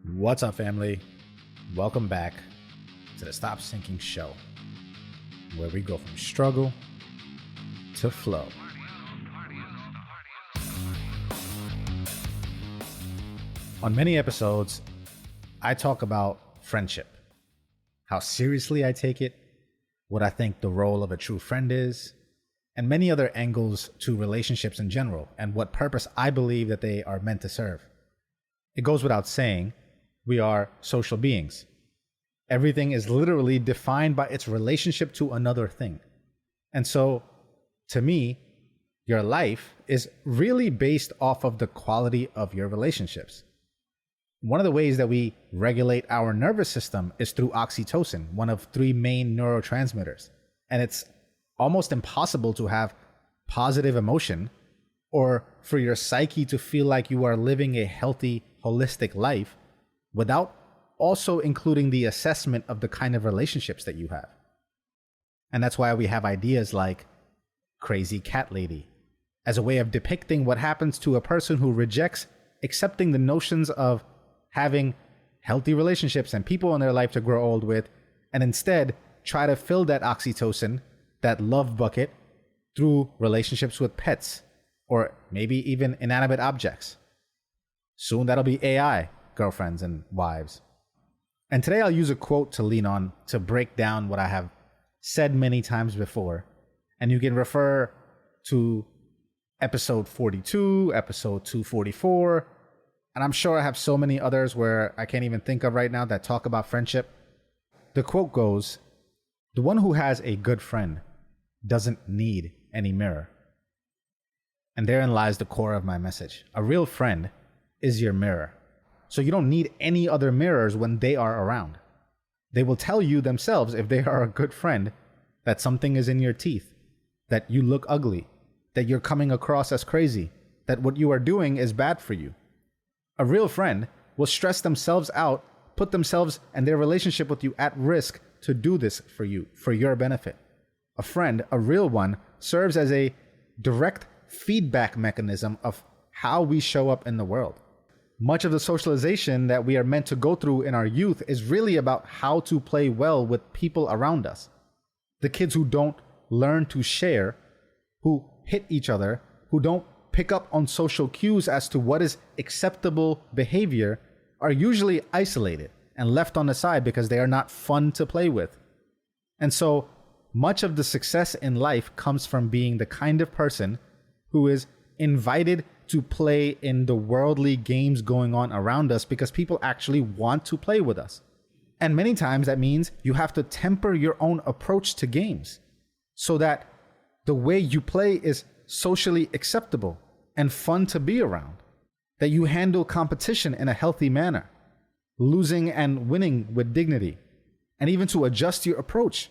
What's up, family? Welcome back to the Stop Sinking Show, where we go from struggle to flow. On many episodes, I talk about friendship, how seriously I take it, what I think the role of a true friend is, and many other angles to relationships in general, and what purpose I believe that they are meant to serve. It goes without saying, we are social beings. Everything is literally defined by its relationship to another thing. And so, to me, your life is really based off of the quality of your relationships. One of the ways that we regulate our nervous system is through oxytocin, one of three main neurotransmitters. And it's almost impossible to have positive emotion or for your psyche to feel like you are living a healthy, holistic life without also including the assessment of the kind of relationships that you have. And that's why we have ideas like crazy cat lady as a way of depicting what happens to a person who rejects accepting the notions of having healthy relationships and people in their life to grow old with, and instead try to fill that oxytocin, that love bucket, through relationships with pets or maybe even inanimate objects. Soon that'll be AI, girlfriends and wives. And today I'll use a quote to lean on to break down what I have said many times before. And you can refer to episode 42, episode 244, and I'm sure I have so many others where I can't even think of right now that talk about friendship. The quote goes, "The one who has a good friend doesn't need any mirror." And therein lies the core of my message. A real friend is your mirror. So you don't need any other mirrors when they are around. They will tell you themselves, if they are a good friend, that something is in your teeth, that you look ugly, that you're coming across as crazy, that what you are doing is bad for you. A real friend will stress themselves out, put themselves and their relationship with you at risk to do this for you, for your benefit. A friend, a real one, serves as a direct feedback mechanism of how we show up in the world. Much of the socialization that we are meant to go through in our youth is really about how to play well with people around us. The kids who don't learn to share, who hit each other, who don't pick up on social cues as to what is acceptable behavior, are usually isolated and left on the side because they are not fun to play with. And so much of the success in life comes from being the kind of person who is invited to play in the worldly games going on around us because people actually want to play with us. And many times that means you have to temper your own approach to games so that the way you play is socially acceptable and fun to be around, that you handle competition in a healthy manner, losing and winning with dignity, and even to adjust your approach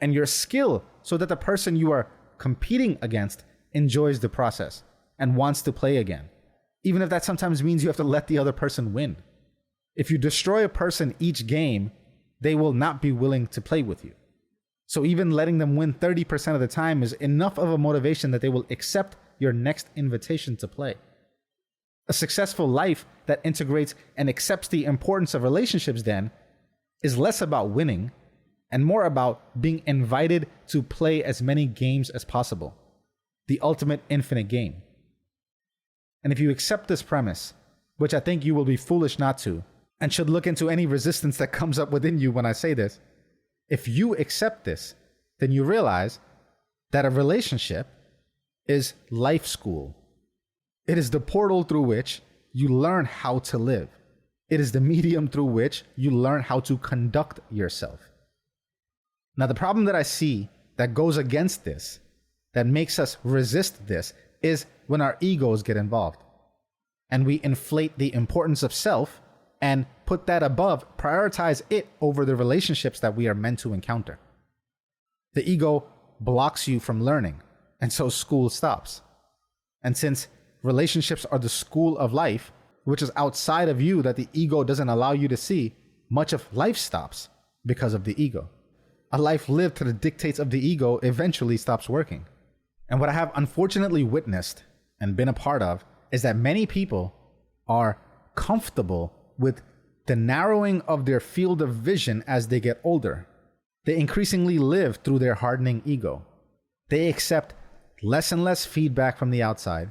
and your skill so that the person you are competing against enjoys the process and wants to play again, even if that sometimes means you have to let the other person win. If you destroy a person each game, they will not be willing to play with you. So even letting them win 30% of the time is enough of a motivation that they will accept your next invitation to play. A successful life that integrates and accepts the importance of relationships then is less about winning and more about being invited to play as many games as possible. The ultimate infinite game. And if you accept this premise, which I think you will be foolish not to, and should look into any resistance that comes up within you when I say this, if you accept this, then you realize that a relationship is life school. It is the portal through which you learn how to live. It is the medium through which you learn how to conduct yourself. Now, the problem that I see that goes against this, that makes us resist this, is when our egos get involved and we inflate the importance of self and put that above, prioritize it over the relationships that we are meant to encounter. The ego blocks you from learning, and so school stops. And since relationships are the school of life, which is outside of you that the ego doesn't allow you to see, much of life stops because of the ego. A life lived to the dictates of the ego eventually stops working. And what I have unfortunately witnessed and been a part of is that many people are comfortable with the narrowing of their field of vision as they get older. They increasingly live through their hardening ego. They accept less and less feedback from the outside.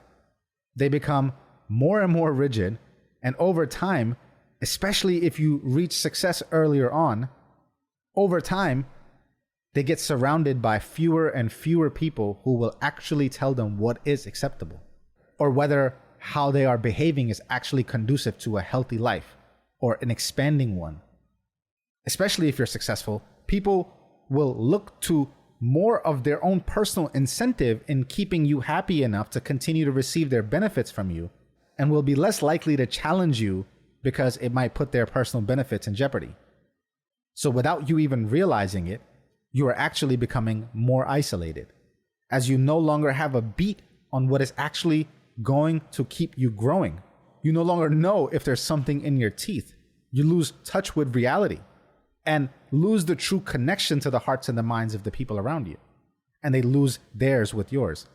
They become more and more rigid, and over time, especially if you reach success earlier on, over time, they get surrounded by fewer and fewer people who will actually tell them what is acceptable, or whether how they are behaving is actually conducive to a healthy life or an expanding one. Especially if you're successful, people will look to more of their own personal incentive in keeping you happy enough to continue to receive their benefits from you, and will be less likely to challenge you because it might put their personal benefits in jeopardy. So without you even realizing it, you are actually becoming more isolated, as you no longer have a beat on what is actually going to keep you growing. You no longer know if there's something in your teeth. You lose touch with reality and lose the true connection to the hearts and the minds of the people around you, and they lose theirs with yours.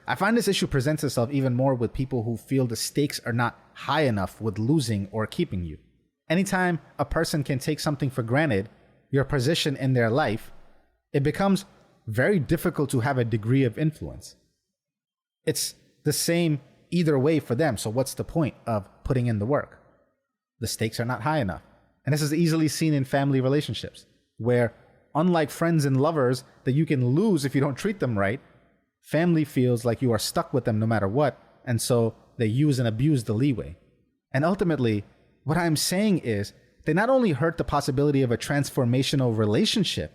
I find this issue presents itself even more with people who feel the stakes are not high enough with losing or keeping you. Anytime a person can take something for granted, your position in their life, it becomes very difficult to have a degree of influence. It's the same either way for them, so what's the point of putting in the work? The stakes are not high enough. And this is easily seen in family relationships, where unlike friends and lovers that you can lose if you don't treat them right, family feels like you are stuck with them no matter what, and so they use and abuse the leeway. And ultimately, what I'm saying is, they not only hurt the possibility of a transformational relationship,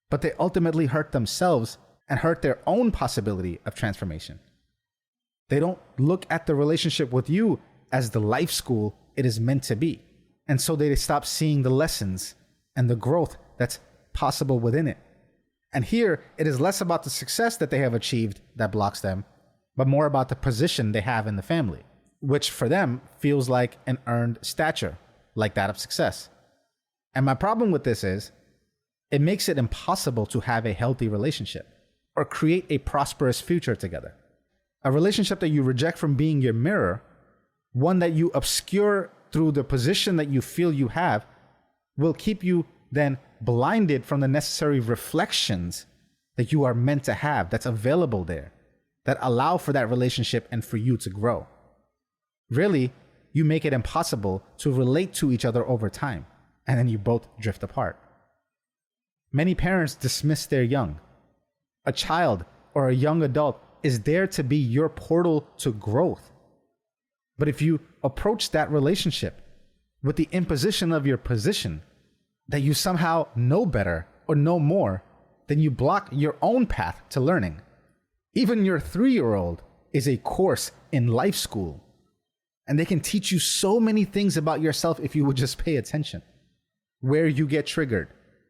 but they ultimately hurt themselves and hurt their own possibility of transformation. They don't look at the relationship with you as the life school it is meant to be. And so they stop seeing the lessons and the growth that's possible within it. And here, it is less about the success that they have achieved that blocks them, but more about the position they have in the family, which for them feels like an earned stature, like that of success. And my problem with this is, it makes it impossible to have a healthy relationship or create a prosperous future together. A relationship that you reject from being your mirror, one that you obscure through the position that you feel you have, will keep you then blinded from the necessary reflections that you are meant to have, that's available there, that allow for that relationship and for you to grow. Really, you make it impossible to relate to each other over time, and then you both drift apart. Many parents dismiss their young. A child or a young adult is there to be your portal to growth. But if you approach that relationship with the imposition of your position, that you somehow know better or know more, then you block your own path to learning. Even your 3-year-old is a course in life school, and they can teach you so many things about yourself if you would just pay attention. Where you get triggered,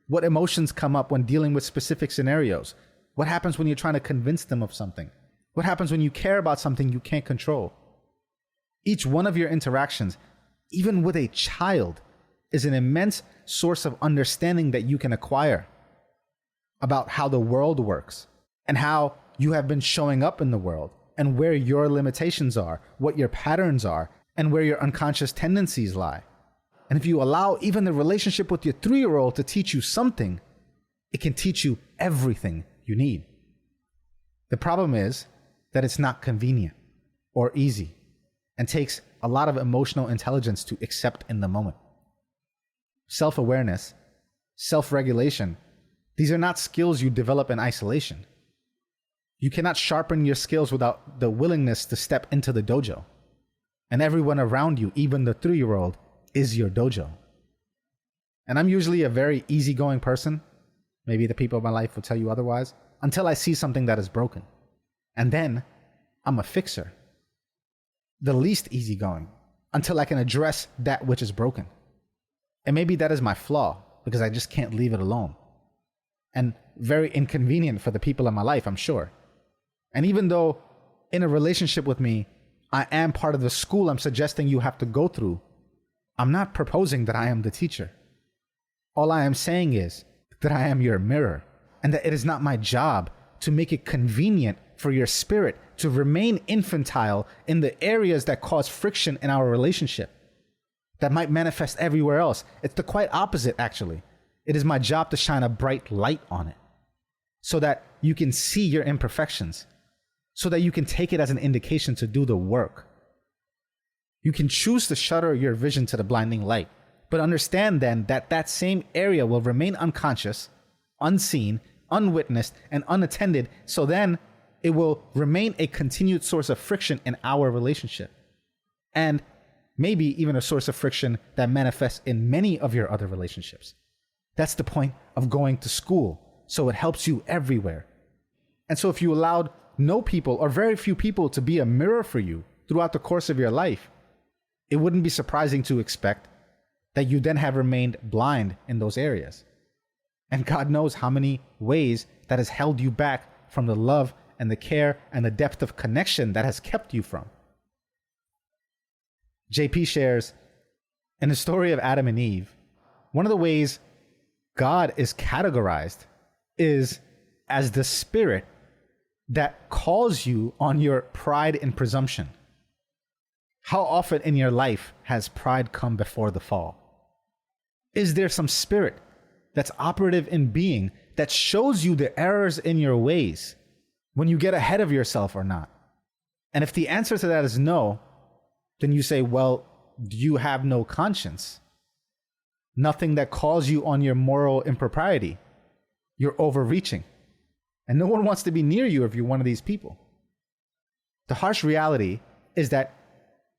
what emotions come up when dealing with specific scenarios, what happens when you're trying to convince them of something, what happens when you care about something you can't control. Each one of your interactions, even with a child, is an immense source of understanding that you can acquire about how the world works and how you have been showing up in the world and where your limitations are, what your patterns are, and where your unconscious tendencies lie. And if you allow even the relationship with your 3-year-old to teach you something, it can teach you everything you need. The problem is that it's not convenient or easy and takes a lot of emotional intelligence to accept in the moment. Self-awareness, self-regulation, these are not skills you develop in isolation. You cannot sharpen your skills without the willingness to step into the dojo. And everyone around you, even the 3-year-old, is your dojo. And I'm usually a very easygoing person. Maybe the people of my life will tell you otherwise, until I see something that is broken. And then I'm a fixer. The least easygoing, until I can address that which is broken. And maybe that is my flaw, because I just can't leave it alone. And very inconvenient for the people in my life, I'm sure. And even though in a relationship with me, I am part of the school I'm suggesting you have to go through, I'm not proposing that I am the teacher. All I am saying is that I am your mirror, and that it is not my job to make it convenient for your spirit to remain infantile in the areas that cause friction in our relationship. that might manifest everywhere else. It's the quite opposite, actually. It is my job to shine a bright light on it so that you can see your imperfections, so that you can take it as an indication to do the work. You can choose to shutter your vision to the blinding light, but understand then that that same area will remain unconscious, unseen, unwitnessed, and unattended, so then it will remain a continued source of friction in our relationship. And maybe even a source of friction that manifests in many of your other relationships. That's the point of going to school, so it helps you everywhere. And so if you allowed no people or very few people to be a mirror for you throughout the course of your life, it wouldn't be surprising to expect that you then have remained blind in those areas. And God knows how many ways that has held you back from the love and the care and the depth of connection that has kept you from. JP shares, in the story of Adam and Eve, one of the ways God is categorized is as the spirit that calls you on your pride and presumption. How often in your life has pride come before the fall? Is there some spirit that's operative in being that shows you the errors in your ways when you get ahead of yourself or not? And if the answer to that is no, then you say, well, you have no conscience. Nothing that calls you on your moral impropriety. You're overreaching. And no one wants to be near you if you're one of these people. The harsh reality is that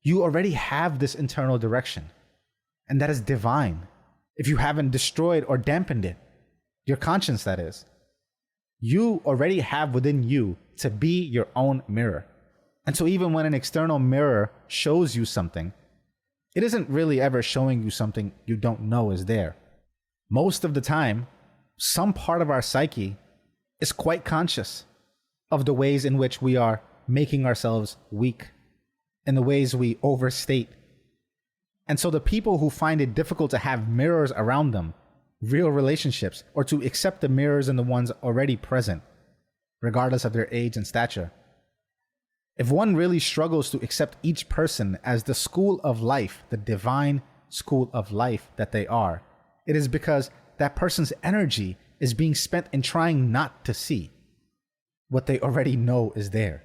you already have this internal direction, and that is divine. If you haven't destroyed or dampened it, your conscience, that is, you already have within you to be your own mirror. And so even when an external mirror shows you something, it isn't really ever showing you something you don't know is there. Most of the time, some part of our psyche is quite conscious of the ways in which we are making ourselves weak, in the ways we overstate. And so the people who find it difficult to have mirrors around them, real relationships, or to accept the mirrors in the ones already present, regardless of their age and stature, if one really struggles to accept each person as the school of life, the divine school of life that they are, it is because that person's energy is being spent in trying not to see what they already know is there.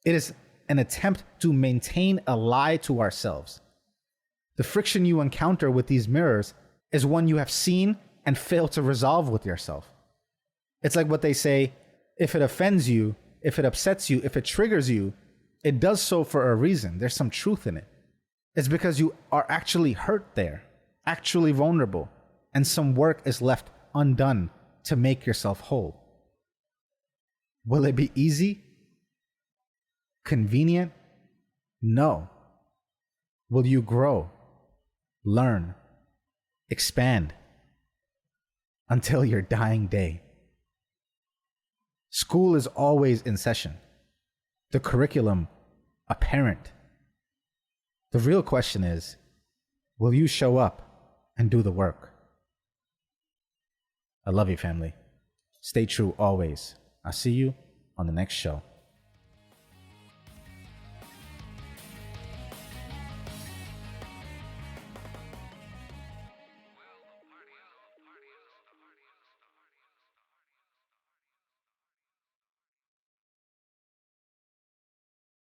It is an attempt to maintain a lie to ourselves. The friction you encounter with these mirrors is one you have seen and failed to resolve with yourself. It's like what they say, if it offends you, if it upsets you, if it triggers you, it does so for a reason. There's some truth in it. It's because you are actually hurt there, actually vulnerable, and some work is left undone to make yourself whole. Will it be easy? Convenient? No. Will you grow, learn, expand until your dying day? School is always in session. The curriculum apparent. The real question is, will you show up and do the work? I love you, family. Stay true always. I'll see you on the next show.